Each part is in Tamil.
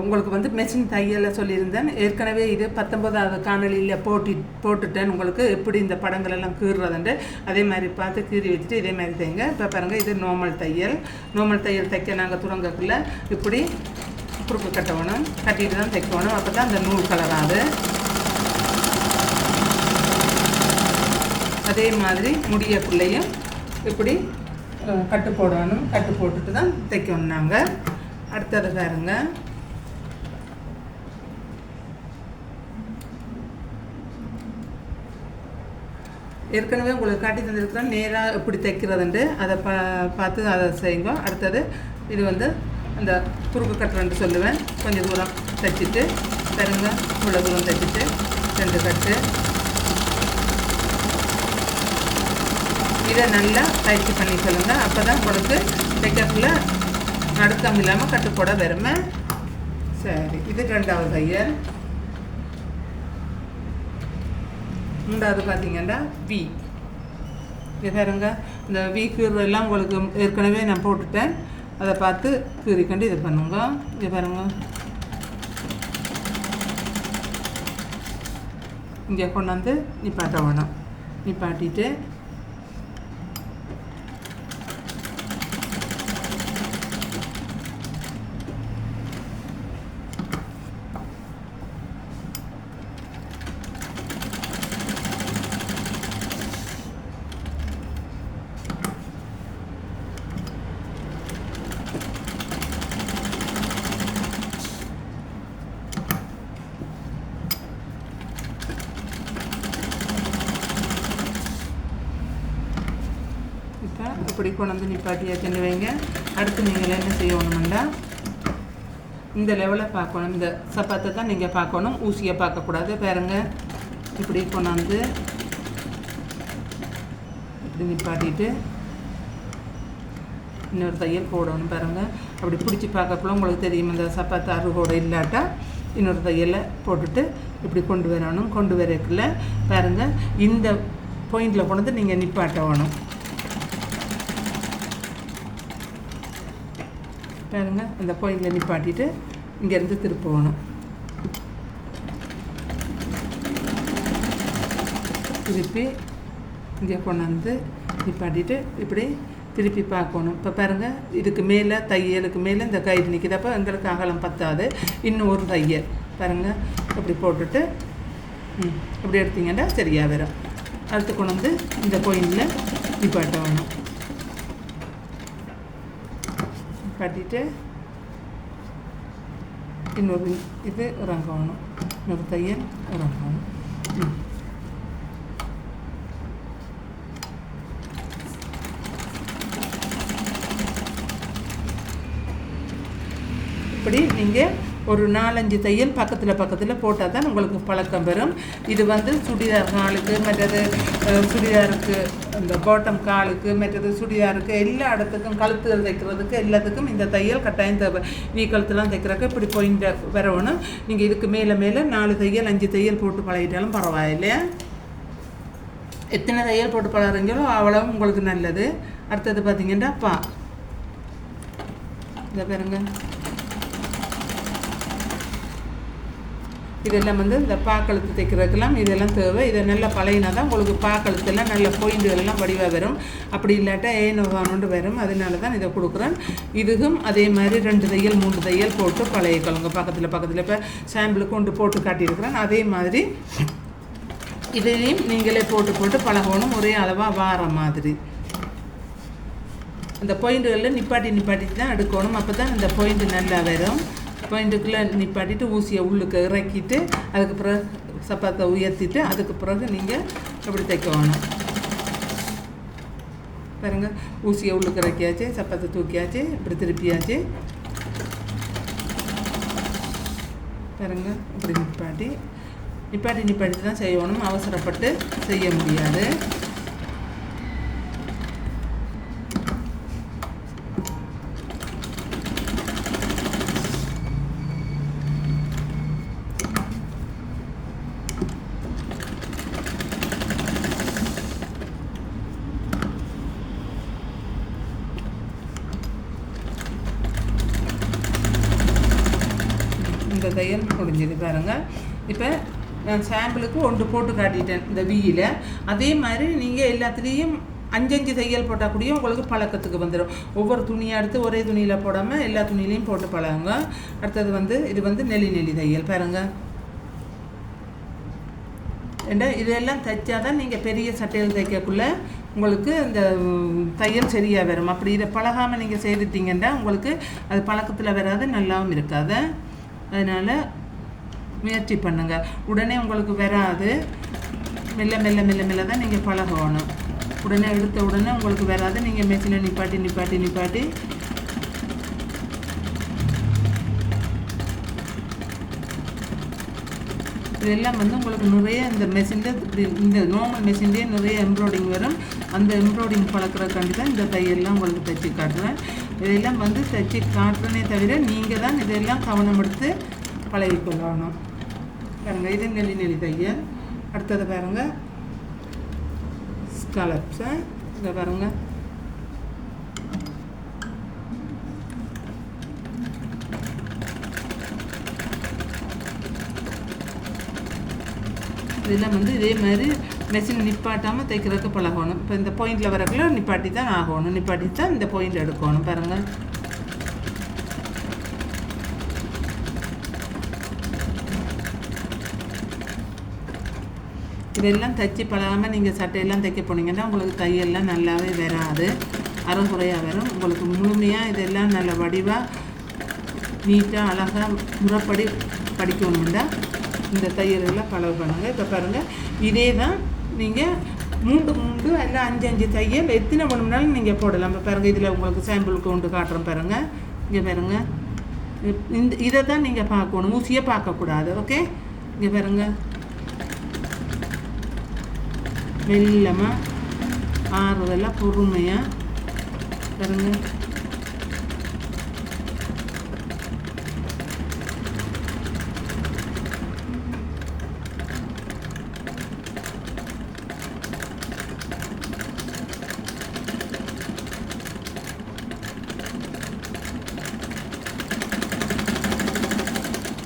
உங்களுக்கு வந்து மெஷின் தையலை சொல்லியிருந்தேன். ஏற்கனவே இது 19வது காணொலியில் போட்டுட்டேன். உங்களுக்கு எப்படி இந்த படங்கள் எல்லாம் கீறுறதுண்டு அதே மாதிரி பார்த்து கீறி வச்சுட்டு இதே மாதிரி தைங்க. இப்போ பாருங்கள், இது நார்மல் தையல் தைக்க நாங்கள் துறங்கக்குள்ள இப்படி குறுக்கு கட்டணும், கட்டிட்டு தான் தைக்கணும். அப்போ தான் அந்த நூல் கலராது. அதே மாதிரி முடியக்குள்ளேயும் இப்படி கட்டு போடணும். கட்டு போட்டுட்டு தான் தைக்கணும். நாங்கள் அடுத்தது பாருங்க, ஏற்கனவே உங்களுக்கு காட்டி தந்திருக்கிறேன் நேராக எப்படி தைக்கிறதுண்டு. அதை பார்த்து அதை செய்யுங்க. அடுத்தது இது வந்து அந்த குறுக்கு கட்டுறன்ட்டு சொல்லுவேன். கொஞ்சம் தூரம் தைச்சிட்டு பாருங்க, இவ்வளோ தூரம் தைச்சிட்டு 2 கட்டு இதை நல்லா பயிற்சி பண்ணி சொல்லுங்கள். அப்போ தான் உங்களுக்கு தைக்கக்குள்ள நடுக்கம் இல்லாமல் கட்டுப்போட வருமே. சரி, இது 2வது தையல். 3வது பார்த்தீங்கன்னா வி. இது பாருங்க, இந்த வி கீறெல்லாம் உங்களுக்கு ஏற்கனவே நான் போட்டுட்டேன். அதை பார்த்து கீறிக்கண்டு இது பண்ணுங்க. இது பாருங்க, இங்கே கொண்டாந்து நிப்பாட்ட வேணும். நிப்பாட்டிட்டு இப்படி கொண்டு வந்து நிப்பாட்டியாச்சுன்னு வைங்க. அடுத்து நீங்கள் என்ன செய்யணும்னா இந்த லெவலில் பார்க்கணும். இந்த சப்பாத்தை தான் நீங்கள் பார்க்கணும், ஊசியை பார்க்கக்கூடாது. பாருங்க, இப்படி கொண்டாந்து இப்படி நிப்பாட்டிட்டு இன்னொரு தையல் போடணும். பாருங்கள், அப்படி பிடிச்சி பார்க்கக்குள்ள உங்களுக்கு தெரியும் இந்த சப்பாத்து அருகோடு இல்லாட்டா இன்னொரு தையலை போட்டுட்டு இப்படி கொண்டு வரணும். கொண்டு வரக்குள்ள பாருங்கள், இந்த பாயிண்டில் கொண்டு வந்து நீங்கள் நிப்பாட்டணும். பாருங்க, அந்த பாயிண்டில் நிப்பாட்டிட்டு இங்கேருந்து திருப்பணும். திருப்பி இங்கே கொண்டாந்து நிப்பாட்டிட்டு இப்படி திருப்பி பார்க்கணும். இப்போ பாருங்கள், இதுக்கு மேலே தையலுக்கு மேலே இந்த கயிறு நிற்கிது. அப்போ எங்களுக்கு அகலம் பத்தாது. இன்னும் ஒரு தையல் பாருங்கள் இப்படி போட்டுட்டு இப்படி எடுத்தீங்கன்னா சரியாக வரும். அடுத்து கொண்டு வந்து இந்த பாயிண்டில் நிப்பாட்ட வேணும். கட்டிட்டு இன்னொரு இது இறங்கணும், இன்னொரு தையல் இறங்கணும். இப்படி நீங்கள் ஒரு 4-5 தையல் பக்கத்தில் போட்டால் தான் உங்களுக்கு பழக்கம் வரும். இது வந்து சுடிதார் காலுக்கு, மற்றது சுடிதாருக்கு அந்த பாட்டம் காலுக்கு, மற்றது சுடிதாருக்கு எல்லா இடத்துக்கும் கழுத்துகள் தைக்கிறதுக்கு எல்லாத்துக்கும் இந்த தையல் கட்டாயம் தேவை. வீ கழுத்துலாம் தைக்கிறதுக்கு இப்படி போயிட்டு வரணும். நீங்கள் இதுக்கு மேலே 4 தையல் 5 தையல் போட்டு பழகிட்டாலும் பரவாயில்லையா. எத்தனை தையல் போட்டு பழகிறீங்களோ அவ்வளவு உங்களுக்கு நல்லது. அடுத்தது பார்த்தீங்கன்னா இந்த பாருங்க, இதெல்லாம் வந்து இந்த பாக்கழுத்து தைக்கிறதுக்கெல்லாம் இதெல்லாம் தேவை. இதை நல்லா பழகினா தான் உங்களுக்கு பாக்கழுத்தெல்லாம் நல்ல பாயிண்ட்டுகளெல்லாம் வடிவாக வரும். அப்படி இல்லாட்டா ஏனோதானோண்டு வரும். அதனால தான் இதை கொடுக்குறேன். இதுக்கும் அதே மாதிரி 2 தையல் 3 தையல் போட்டு பழகிக்கொள்ளுங்க. பக்கத்தில் இப்போ சாம்பிளுக்கு கொண்டு போட்டு காட்டியிருக்கிறேன். அதே மாதிரி இதையும் நீங்களே போட்டு பழகணும், ஒரே அளவாக வார மாதிரி. அந்த பாயிண்ட்டுகளில் நிப்பாட்டி தான் எடுக்கணும். அப்போ தான் இந்த பாயிண்ட்டு நல்லா வரும். பாயிண்ட்டுக்குள்ளே நிப்பாட்டிட்டு ஊசியை உள்ளுக்கு இறக்கிட்டு அதுக்கு பிறகு சப்பாத்தை உயர்த்திட்டு அதுக்கு பிறகு நீங்கள் எப்படி தைக்கணும். பாருங்கள், ஊசியை உள்ளுக்கு இறக்கியாச்சு, சப்பாத்தை தூக்கியாச்சு, இப்படி திருப்பியாச்சு. பாருங்கள், இப்படி நிப்பாட்டி தான் செய்யணும். அவசரப்பட்டு செய்ய முடியாது. இந்த தையல் முடிஞ்சது பாருங்கள். இப்போ நான் சாம்பிளுக்கு ஒன்று போட்டு காட்டிட்டேன் இந்த வீயில். அதே மாதிரி நீங்கள் எல்லாத்துலேயும் 5 தையல் போட்டால் கூடிய உங்களுக்கு பழக்கத்துக்கு வந்துடும். ஒவ்வொரு துணியை எடுத்து ஒரே துணியில் போடாமல் எல்லா துணியிலையும் போட்டு பழகுங்க. அடுத்தது இது நெளி தையல் பாருங்கள். ஏண்டா இதெல்லாம் தைச்சா தான் நீங்கள் பெரிய சட்டையில் தைக்கக்குள்ளே உங்களுக்கு இந்த தையல் சரியாக வரும். அப்படி இதை பழகாமல் நீங்கள் செய்துட்டீங்கன்னா உங்களுக்கு அது பழக்கத்தில் வராது, நல்லாவும் இருக்காது. அதனால் முயற்சி பண்ணுங்கள். உடனே உங்களுக்கு வராது. மெல்ல மெல்ல மெல்ல மெல்ல தான் நீங்கள் பழகணும். உடனே எடுத்த உடனே உங்களுக்கு வராது. நீங்கள் மெஷினை நிப்பாட்டி இதெல்லாம் உங்களுக்கு நிறைய இந்த மெஷினில் இப்படி இந்த நார்மல் மெஷின்லேயே நிறைய எம்ப்ராய்டிங் வரும். அந்த எம்ப்ராய்டிங் பழக்கிறக்காண்டி தான் இந்த தையெல்லாம் உங்களுக்கு தைச்சி காட்டுறேன். இதெல்லாம் தைச்சி காட்டுறேனே தவிர நீங்கள் தான் இதெல்லாம் கவனம் எடுத்து பழகிக்கொள்ளணும். பாருங்கள், இது நெளி தையல். அடுத்தது பாருங்கள் ஸ்காலப்ஸை. இதை பாருங்கள், இதெல்லாம் இதே மாதிரி மெஷின் நிப்பாட்டாமல் தைக்கிறதுக்கு பழகணும். இப்போ இந்த பாயிண்டில் வரக்குள்ள நிப்பாட்டி தான் ஆகணும். நிப்பாட்டி தான் இந்த பாயிண்ட் எடுக்கணும். பாருங்கள், இதெல்லாம் தைச்சி பழகாமல் நீங்கள் சட்டையெல்லாம் தைக்க போனீங்கன்னா உங்களுக்கு தையெல்லாம் நல்லாவே வராது, அறகுறையாக வரும். உங்களுக்கு முழுமையாக இதெல்லாம் நல்ல வடிவாக நீட்டாக அழகாக முறைப்படி படிக்கணும்னா இந்த தையல்கள்லாம் பழகு பண்ணுங்கள். இப்போ பாருங்கள், இதே தான் நீங்கள் 3 இல்லை 5 தையல் எத்தனை வேணும்னாலும் நீங்கள் போடலாம். இப்போ பாருங்கள், இதில் உங்களுக்கு சாம்பிளுக்கு ஒன்று காட்டுறோம் பாருங்கள். இங்கே பாருங்கள், இதை தான் நீங்கள் பார்க்கணும், ஊசியை பார்க்கக்கூடாது. ஓகே, இங்கே பாருங்கள், மெல்லமாக ஆறுதெல்லாம் பொறுமையாக பாருங்கள்.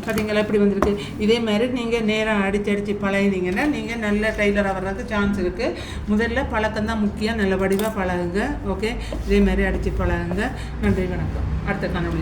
பார்த்தீங்களா எப்படி வந்திருக்கு? இதே மாதிரி நீங்கள் நேராக அடித்து பழகினீங்கன்னா நீங்கள் நல்ல டெய்லராக வர்றதுக்கு சான்ஸ் இருக்குது. முதல்ல பழக்கம் தான் முக்கியம். நல்ல வடிவாக பழகுங்க. ஓகே, இதே மாதிரி அடித்து பழகுங்க. நன்றி, வணக்கம். அடுத்த காணொலியில்